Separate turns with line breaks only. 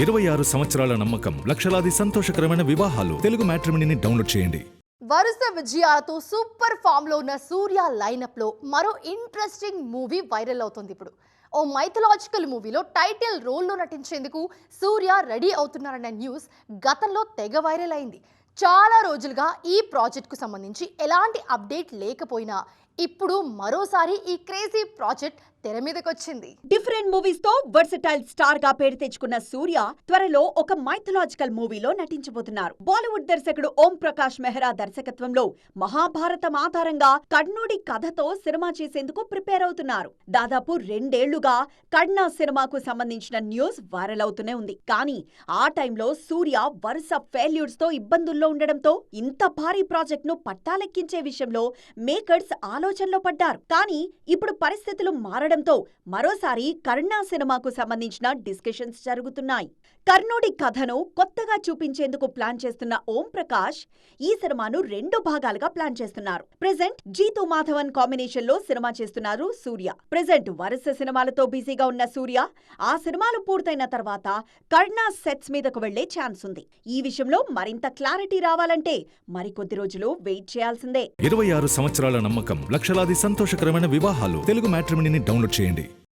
26 సంవత్సరాల నమ్మకం, లక్షలాది సంతోషకరమైన వివాహాలు. తెలుగు మ్యాట్రిమోనీని డౌన్లోడ్ చేయండి.
వరుస విజయాలతో సూపర్ ఫామ్ లో ఉన్న సూర్య లైనప్ లో మరో ఇంట్రెస్టింగ్ మూవీ వైరల్ అవుతుంది ఇప్పుడు. ఓ మైథలాజికల్ మూవీలో టైటిల్ రోల్లో నటించేందుకు సూర్య రెడీ అవుతున్నారన్న న్యూస్ గతంలో తెగ వైరల్ అయింది. చాలా రోజులుగా ఈ ప్రాజెక్ట్కు సంబంధించి ఎలాంటి అప్డేట్ లేకపోయినా ఇప్పుడు మరోసారి ఈ క్రేజీ ప్రాజెక్ట్ తెర మీదకొచ్చింది.
డిఫరెంట్ మూవీస్ తో వర్సటైల్ స్టార్ గా పేరు తెచ్చుకున్న సూర్య త్వరలో ఒక మైథలాజికల్ మూవీలో నటించబోతున్నారు. బాలీవుడ్ దర్శకుడు ఓం ప్రకాష్ మెహ్రా దర్శకత్వంలో మహాభారతం ఆధారంగా కర్ణుడి కథతో సినిమా చేసేందుకు ప్రిపేర్ అవుతున్నారు. దాదాపు 2 ఏళ్లుగా కర్ణ సినిమాకు సంబంధించిన న్యూస్ వైరల్ అవుతూనే ఉంది. కానీ ఆ టైంలో సూర్య వరుస ఫెయిల్యూర్స్ తో ఇబ్బందుల్లో ఉండడంతో ఇంత భారీ ప్రాజెక్ట్ ను పట్టాలెక్కించే విషయంలో మేకర్స్ ఆలోచనలో పడ్డారు. కానీ ఇప్పుడు పరిస్థితులు మారడంతో మరోసారి కర్ణ సినిమాకు సంబంధించిన డిస్కషన్స్ జరుగుతున్నాయి. కర్ణుడి కథను కొత్తగా చూపించేందుకు ప్లాన్ చేస్తున్న ఓం ప్రకాష్ ఈ సినిమాను 2 భాగాలుగా ప్లాన్ చేస్తున్నారు. ప్రెజెంట్ జీతూ మాధవన్ కాంబినేషన్ లో సినిమా చేస్తున్నారు సూర్య. ప్రెజెంట్ వరుస సినిమాలతో బిజీగా ఉన్న సూర్య ఆ సినిమాలు పూర్తయిన తర్వాత కర్ణ సెట్స్ మీదకు వెళ్లే ఛాన్స్ ఉంది. ఈ విషయంలో మరింత క్లారిటీ రావాలంటే మరికొద్ది రోజులు వెయిట్ చేయాల్సిందే.
26 సంవత్సరాల నమ్మకం, లక్షలాది సంతోషకరమైన వివాహాలు. తెలుగు మ్యాట్రిమోనీని డౌన్లోడ్ చేయండి.